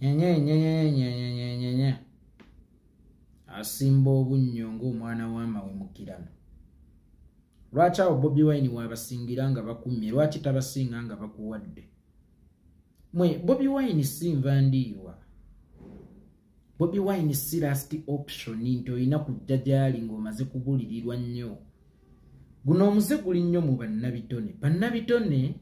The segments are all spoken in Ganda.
Nyanya. Asimba obunnyo ng'omwana w'amawe mukirano. Lwaki awo Bobi Wine wabasingira nga bakumye? Lwaki tabasinga nga bakuwadde? Bobi Wine si nvandiirwa. Bobi Wine si last option nti olina kujja gy'ali ng'omaze kubulirirwa nnyo. Guno omuze guli nnyo mu bannabitone. Bannabitone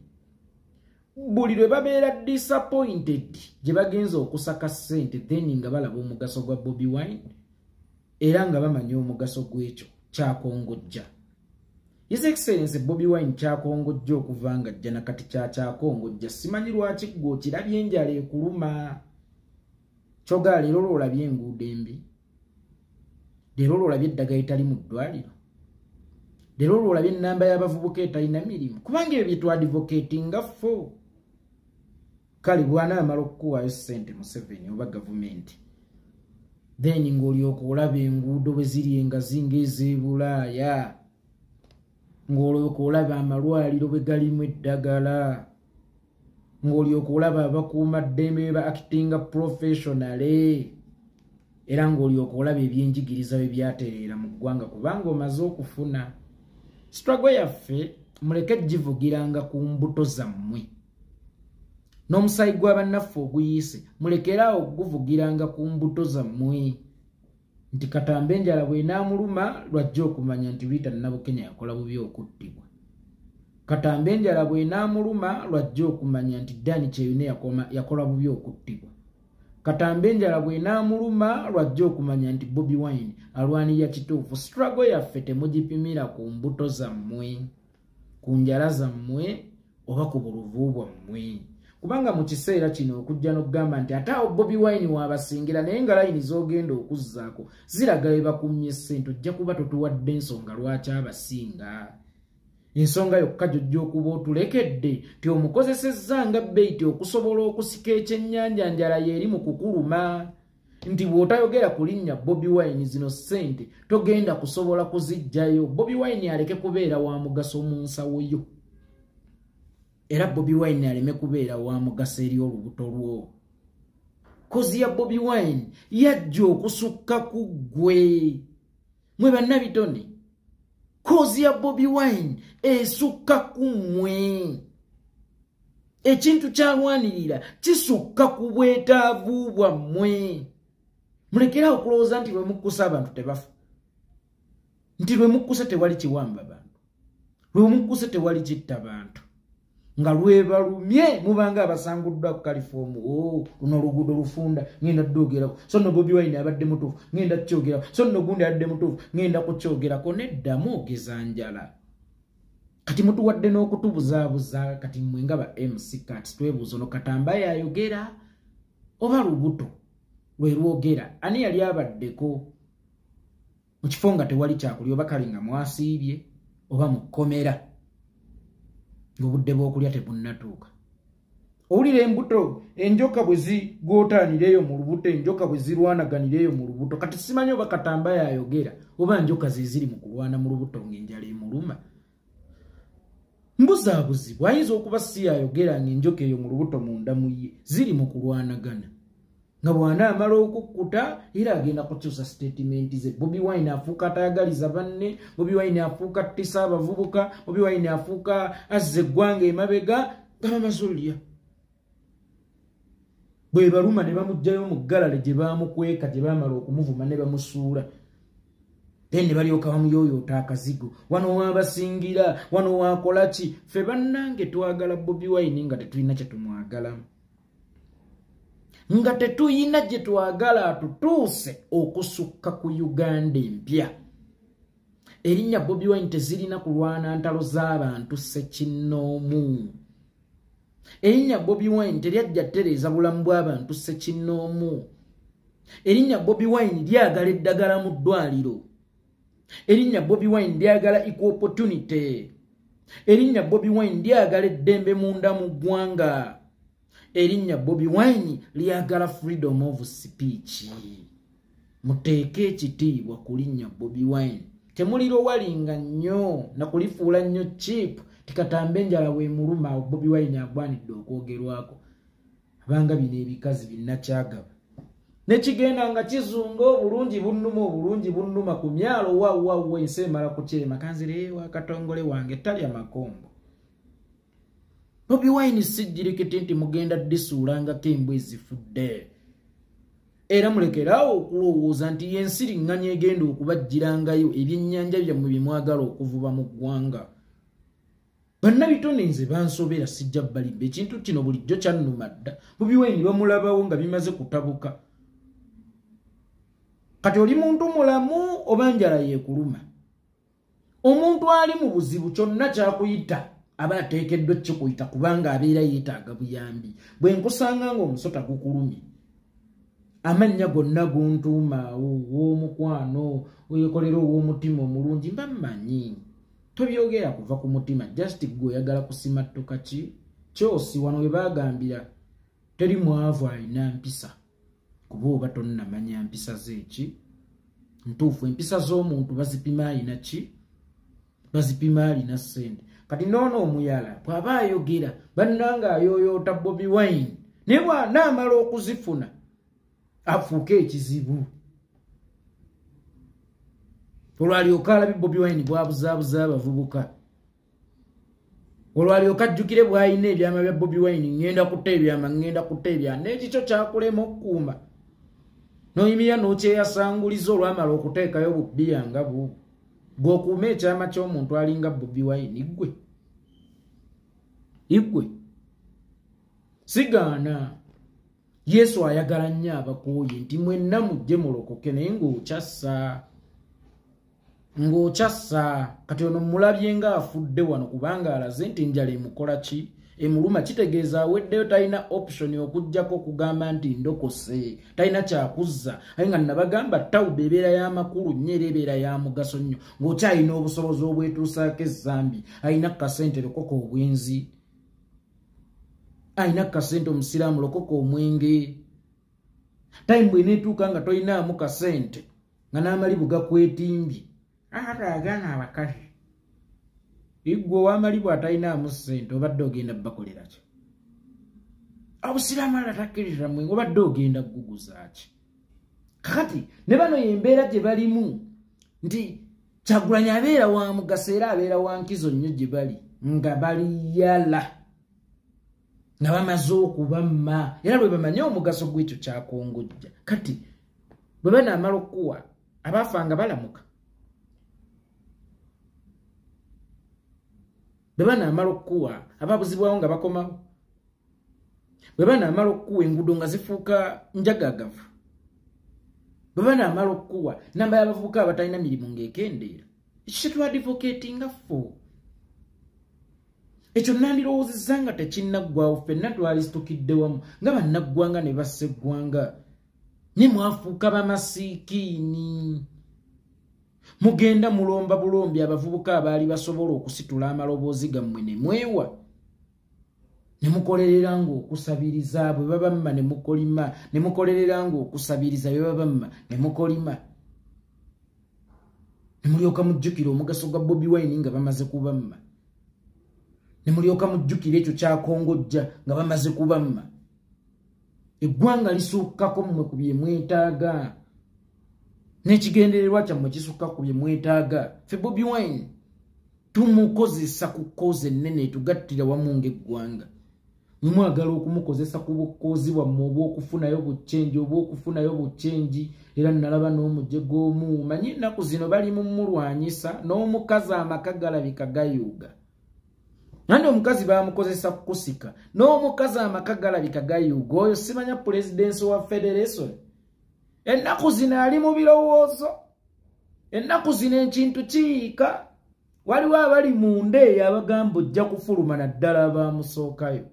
buli lwe babeera disappointed gye bagenza okusaka ssente then nga balaba omugaso gwa Bobi Wine era nga bamanya omugaso gw'ekyo kyakongojja. His Excellency Bobi Wine kyakongojja okuva nga ajja nakati kyakongojja. Simanyi lwaki gwe okirabye enjala ekuluma. Kyoga leero lwolabye enguudo embi. Leero lwolabye eddagala etali mu ddwaliro. Leero lwolabye ennamba y'abavubuka etalina mirimu. Kubanga ebyo bye twadvocatinga fo. Kale bw'anaamala okukuwaayo ssente Museveni oba gavumenti. Then ng'olyoka olaba enguudo bwe ziri engazi ng'ez'e Bulaaya. Ng'olyoka olaba amalwaliro bwe galimu eddagala. Ng'olyoka olaba abakuuma ddembe ba actinga professionally. Era ng'olyoka olaba ebyenjigiriza bwe byatereera mu ggwanga kubanga omaze okufuna. Struggle yaffe muleke givugiranga ku mbuto zammwe. N'omusayi gw'abannaffe oguyise mulekeraawo okuguvugiranga ku mbuto zammwe. Nti Katambe enjala bw'enaamuluma lwajja okumanya nti Rita Nabukenya yakola bubi okuttibwa. Katambe enjala bw'enaamuluma lwajja okumanya nti Dani Kyeyune yakola bubi okuttibwa. Katambe enjala bw'enaamuluma lwajja okumanya nti Bobi Wine alwanirira kituufu. Struggle yaffe temugipimira ku mbuto zammwe, ku njala zammwe oba ku buluvu bwammwe. Kubanga mu kiseera kino okujja n'okugamba nti ate awo Bobi Wine waabasingira naye nga layini z'ogenda okuzzaako ziraga be bakumye ssente ojja kuba totuwadde ensonga lwaki abasinga. Ensonga yokka gy'ojja okuba otulekedde ti omukozesezza nga bbeiti okusobola okusika ekyennyanja njala y'eri mu kukuluma. Nti bw'otayogera ku linnya Bobi Wine zino ssente togenda kusobola kuziggyayo. Bobi Wine aleke kubeera wa mugaso mu nsawo yo. Era Bobi Wine aleme kubeera wa mugaso eri olubuto lwo. Kozi ya Bobi Wine yajja okusukka ku ggwe. Mwe bannabitone. Kozi ya Bobi Wine esukka ku mmwe. Ekintu kyalwanirira kisukka ku bwetaavu bwammwe. Mulekera okulowooza nti lwe mukkusa abantu tebafa. Nti lwe mukkusa tewali kiwamba bantu. Lwe mukkusa tewali kitta bantu. Nga lwebalumye mubanga abasanguddwa ku kalifomu. Luno oluguudo lufunda ngenda ddogerako. So nno Bobi Wine abadde mutuufu ngenda kukyogerako. So nno gundi abadde mutuufu ngenda kukyogerako. Nedda mwogeza njala. Kati mutuwadde n'okutubuzaabuza kati mmwe nga ba MC kati twebuuza ono Katamba yayogera oba lubuto lwe lwogera. Ani yali abaddeko mu kifo nga tewali kyakulya oba kali nga mwasiibye oba mu kkomera ng'obudde bw'okulya tebunnatuuka. Owulira embuto enjoka bwe zigootaanireeyo mu lubuto, enjoka bwe zirwanaganireeyo mu lubuto. Kati simanyi oba Katamba yayogera oba njoka ze ziri mu kulwana mu lubuto ng'enjala emuluma. Mbuzaabuzibwa ayinza okuba si yayogera ng'enjoka eyo mu lubuto munda mu ye ziri mu kulwanagana. Nga bw'anaamala okukkuta era agenda kukyusa statement ze. Bobi Wine afuuka atayagaliza banne. Bobi Wine afuuka attisa abavubuka. Bobi Wine afuuka azza eggwanga emabega nga bamaze olya. Bwe baluma ne bamuggyayo mu galale gye baamukweka gye baamala okumuvuma ne bamusuula. Then ne balyoka bamuyooyoota akazigo. Wano waabasingira, wano waakola ki? Ffe bannange twagala Bobi Wine nga tetulina kye tumwagalamu. Nga tetuyina gye twagala atutuuse okusukka ku Uganda empya. Erinnya Bobi Wine tezirina kulwana ntalo z'abantu ssekinnoomu. Erinnya Bobi Wine teryajja ttereeza bulamu bw'abantu ssekinnoomu. Erinnya Bobi Wine lyagala eddagala mu ddwaliro. Erinnya Bobi Wine lyagala equal opportunity. Erinnya Bobi Wine lyagala eddembe munda mu ggwanga. Erinnya Bobi Wine lyagala freedom of speech. Muteeke ekitiibwa ku linnya Bobi Wine. Temuliro walinga nnyo na kulifuula nnyo cheap. Tikatambe enjala we muluma Bobi Wine agwanidde okwogerwako. kubanga bino ebikazi binnakyagaba nekigenda nga kizunga obulungi bunnuma ku myalo wawa ensi emala kukyema kanzire wakatongole wange talya makombo. Bobi Wine sijjirikiti nti mugenda ddisuulangako embwa ezifudde era mulekerawo okulowooza nti yensiriŋŋanya egenda okubajjirangayo ebyennyanja byammwe bye mwagala okuvuba mu ggwanga. Bannabitone nze bansobera sijja balibba ekintu kino bulijjo kyannuma dda. Bobi Wine bamulabawo nga bimaze kutabuka. Kati oli muntu mulamu oba njala yeekuluma. Omuntu ali mu buzibu kyonna kyakuyita aba ateekeddwa kikuyita kubanga abeera yeetaaga buyambi. Bwe nkusanga ng'omusota gukulumye amannya gonna guntuuma ow'omukwano weekolera ow'omutima omulungi mba mmanyi. Tobyogera kuva ku mutima just gwe oyagala kusimattuka ki kyosi wano we baagambira teri mwavu alina mpisa kuba oba tonnamanya mpisa zeeki ntuufu. Empisa z'omuntu bazipima alina ki bazipima alina ssente. Kati noono omuyala bw'aba ayogera bannanga ayooyoota Bobi Wine ne bw'anaamala okuzifuna afuuke ekizibu. Olwalyoka alabi Bobi Wine bwabuzaabuza abavubuka. Olwalyoka ajjukire bw'alina ebyama bya Bobi Wine ngenda kutta ebyama n'ekikyo kyakulema okukuuma. Noyimirira n'okyeyasanguliza olwamala okuteekayo bubbiya nga buubwo. Gw'okuuma ekyama ky'omuntu alinga Bobi Wine igwe. Sigaana. Yesu ayagala nnyo abakooye nti mwenna mujje mulokoke naye ng'okyassa. Kati ono mulabye nga afudde wano kubanga alaze nti njala emukola ki emuluma. Kitegeeza aweddeyo talina option okuggyako okugamba nti ndokose talina kyakuzza. Aye nga nabagamba tawuba ebeera y'amakulu nnyo era ebeera ya mugaso nnyo ng'okyalina obusobozi obwetuusaako ezzambi. Alina kasente lokoka obwenzi, alina kasente omusiraamu lokoka omwenge. Time bweneetuuka nga tolinaamu kasente nga n'amalibu gakwetimbye agaana abakazi. Igwe ow'amalibu atalinaamu ssente obadde ogenda bakolera ki? Obusiraamu alatakkiriza mwe obadde ogenda guguza ki? Kakati ne bano y'embeera gye balimu nti Kyagulanyi abeera wa mugaso era abeera wa nkizo nnyo gye bali nga baliyala nga bamaze okubamma era bwe bamanye omugaso gw'ekyo kyakongojja. Kati bwe banaamala okuwa abaafanga balamuka, bwe banaamala okuwa ababuzibwawo nga bakomawo, bwe banaamala okuwa enguudo nga zifuuka njagagavu, bwe banaamala okuwa namba y'abavubuka abatalina mirimu ng'ekendeera, ekyo kye twadvocatinga ffe. Ekyo nandirowoozezza nga tekinnaggwawo, ffenna twalistukidde wamu nga bannaggwanga ne basseggwanga ne mwafuuka bamasiikiini. Mugenda mulomba bulombi abavubuka abaali basobola okusitula amaloboozi gammwe ne mwewa ne mukolerera ng'okusabiriza bwe babamma ne mukolima, ne mukolerera ng'okusabiriza bwe babamma ne mukolima, ne mulyoka mujjukira omugaso gwa Bobi Wine nga bamaze kubamma, ne mulyoka mujjukira ekyo kyakongojja nga bamaze kubamma. Eggwanga lisukkako mmwe ku bye mwetaaga n'ekigendererwa kyammwe kisukka ku bye mwetaaga. Ffe Bobi Wine tumukozesa ku kkozi ennene etugattira wamu ng'eggwanga. Mwagala okumukozesa ku bukkoozi bwammwe obw'okufunayo buccenji era nalaba n'omugye gw'omu. Manyi ennaku zino bali mu mulwanyisa n'omukazi amaka galabika gayuuga. Nandi omukazi bamukozesa kukusika n'omukazi amaka galabika gayuuga. Oyo simanya puleziddensi wa Federation. Ennaku zino ali mu birowoozo, ennaku zino ekintu kiyiika. Waliwo abali munda eyo abagamba ojja kufuluma naddala abamusookayo.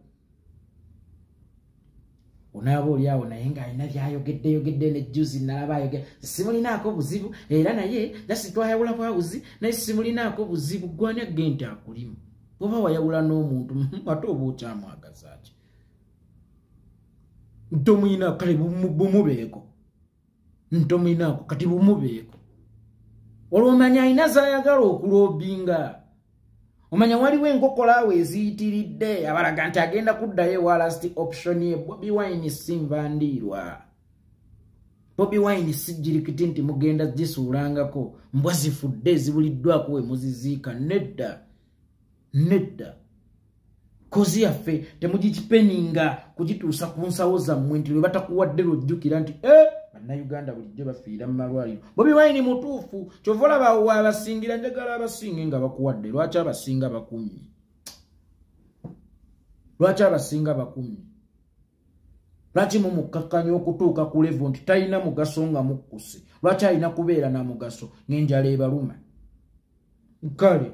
Onaaba oli awo naye ng'alina byayogedde nejjuzi nalaba ayogera simulinaako buzibu era naye jasi twayawula bwawuzi naye simulinaako buzibu. Gwani agge nti akulimu bw'oba wayawula n'omuntu ate oba okyamwagaza ki? Ntomuyinaako kale bumubeeko, ntomuyinaako kati bumubeeko. Olwomanya alina z'ayagala okuloobinga. omanya waliwo enkokolaawe eziyitiridde abalaga nti agenda kuddayo wa last option ye Bobi Wine sinvandiirwa. Bobi Wine sijjirikiti nti mugenda gisuulangako mbwa zifudde ezibuliddwako we muziziika. Nedda kozi yaffe temugikipeninga kugituusa ku nsawo zammwe nti lwe batakuwadde lwojjukira nti bannayuganda bulijjo bafiira mu malwaliro. Bobi Wine mutuufu kyova olaba abasingira njagala abasinge nga bakuwadde. Lwaki abasinga bakumye? Lwaki mumukakkanya okutuuka ku level nti talina mugaso nga mukkuse? Lwaki alina kubeera na mugaso ng'enjala ebaluma? Kale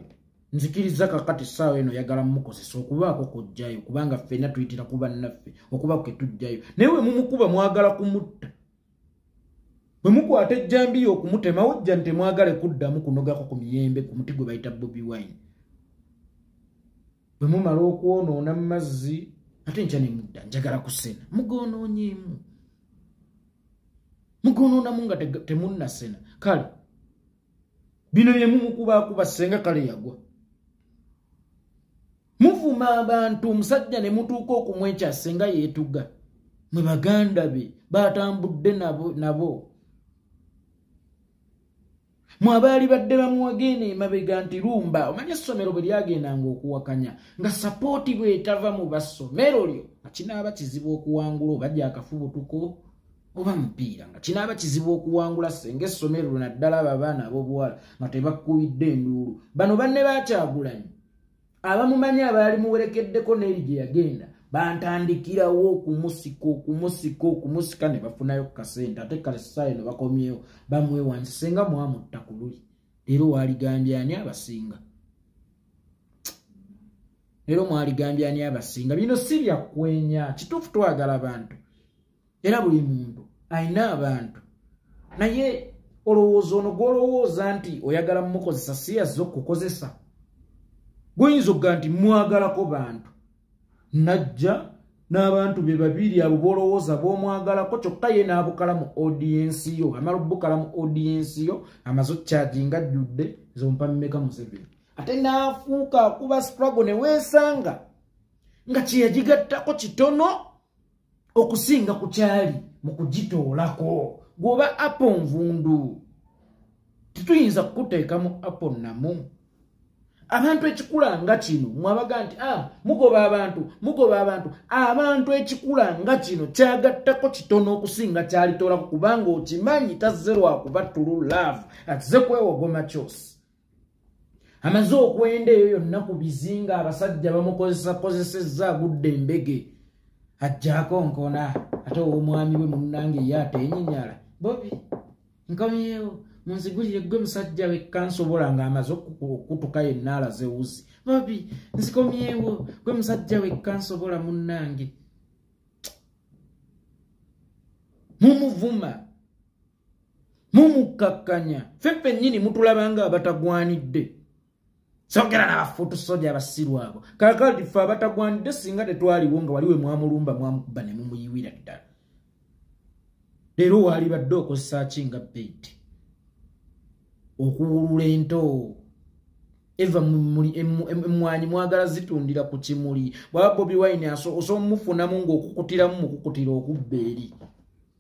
nzikiriza kakati essaawa eno yagala mumukozesa okubaako kujjayo kubanga ffenna tuyitira ku bannaffe okubaako ke tujjayo. Naye we mumukuba mwagala kumutta. Bwe mukwata ejjambiya okumutema wojja nti temwagale kuddamu kunogako ku miyembe ku muti gwe bayita Bobi Wine. Bwe mumala okwonoona mu mazzi ate nkya ne mudda njagala kusena. Mugoonoonyeemu. Mugoonoonaamu nga temunnasena. Kale bino bye mumukuba senga kale yagwa. Muvuma abantu omusajja ne mutuuka okumwekya senga yeetuga. Mwe baganda be batambudde nabo. Mwabaali badde bamuwagene emabega nti lumba omanya essomero bwe lyagendanga okuwakanya nga sapooti bwetava mu basomero lyo nga kinaaba kizibu okuwangula oba gyakafubutuko oba mupiira nga kinaaba kizibu okuwangula senga essomero naddala abaana ab'obuwala nga tebakubidde enduulu. Bano banne Bakyagulanyi abamumanyi abaali muwerekeddeko n'eri gye yagenda bantandikirawo okumusika ne bafunayo kasente ate kale essaawa eno bakomyewo bamwewansi senga mwamutta ku luli. Leero waaligambye ani abasinga? Bino si byakwenya. Kituufu twagala bantu era buli muntu alina abantu, naye olowooza ono gw'olowooza nti oyagala mumukozesa si yazze okukozesa. Guyinza okuga nti mwagalako bantu najja n'abantu be babiri abo b'olowooza b'omwagalako kyokka ye n'abukala mu audience yo. Amala obbukala mu audience yo amaze okyaginga ajjudde zompa mmeka Museveni ate n'afuuka akuba struggle ne weesanga nga kye yagigattako kitono okusinga ku kyali mu kugitoolako. Gwoba apo nvundu tetuyinza kukuteekamu apo namu. Abantu ekikula nga kino mwabaga nti mugoba abantu abantu ekikula nga kino kyagattako kitono okusinga kyalitoolako kubanga okimanyi tazze lwakuba tulu love azze kwewogoma kyosi. Amaze okwenda eyo yonna ku bizinga abasajja bamukozesezza agudde embege ajjaako nkona ate omwami we munnange ye ateenyinyala. Bobi nkomyewo munzigulire gwe musajja wekka nsobola ng'amaze okutuka yenna alaze wuzi. Bobi nzikomyewo gwe musajja wekka nsobola munnange. Mumuvuma mumukakkanya ffeffe nnyini mutulabanga abatagwanidde. Sogera n'abafuutu soja abasiru abo kakati ffe abatagwanidde singa tetwaliwo nga waliwe mwamulumba mwamukuba ne mumuyiwira ddala. Leero waali badde okozesa ki nga bbeiti okuwulula ento eva emmwanyi mwagala zitundira ku kimuli. Bwaba Bobi Wine osomumufunamu ng'okukutiramu mukukutira okubba eri.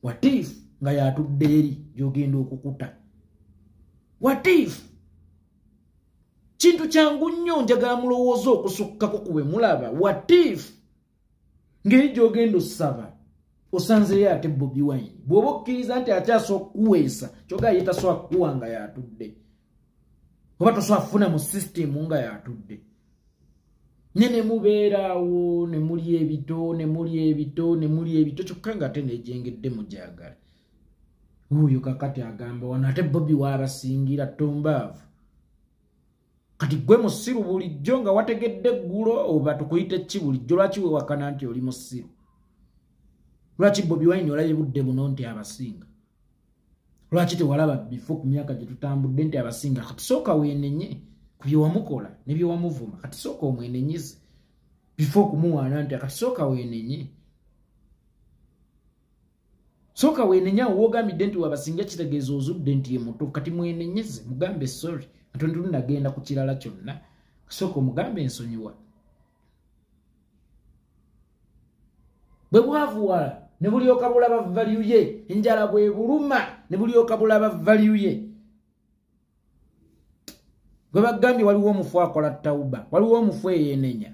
Watifu nga yatudde eri gy'ogenda okukuta. Watifu kintu kyangu nnyo njagala mulowooza okusukkako kuwe mulaba. Watifu ngeri gy'ogenda osaba osanzeyo ate Bobi Wine bw'oba okkiriza nti akyasobola okukuweesa kyogala ye tasobola kukuwa nga yatudde oba tosobola kufuna mu sisitemu nga yatudde. Ne mubeeraawo ne muli ebito kyokka nga ate neejengedde mujagala. Wuuyo kakati agamba wano ate Bobi waabasingira tombaavu. Kati gwe musiru bulijjo nga wategedde eggulo oba tukuyite ki bulijjo? Lwaki weewakana nti oli musiru? Lwaki Bobi Wine olabye budde buno nti abasinga? Lwaki tewalaba bifo ku myaka gye tutambudde nti abasinga? Kati sooka weenenye ku bye wamukola ne bye wamuvuma. Kati sooka omwenenyeze bifo okumuwaana nti kati sooka weenenye. Sooka weenenye awo woogambidde nti wabasinga kitegeeza ozudde nti ye muto. Kati mwenenyeze mugambe sorry ate nagenda ku kirala kyonna. soko mugambe ensonyiwa bwe bwavuwala ne bulyoka bulaba value ye enjala bwe buluma ne bulyoka bulaba value ye gwe bagambye waliwo omufu akola tauba waliwo omufu eyenenya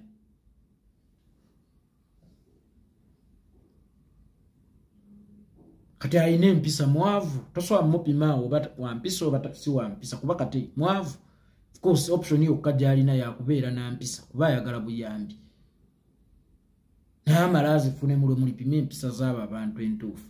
kati ayina empisa mwavu tosobola mupimaawo wampisa oba si wampisa kuba kati mwavu of course option yokka gy'alina yakubeera na mpisa kuba ayagala buyambi naye amala azifune mulwe mulipima empisa z'abo abantu entuufu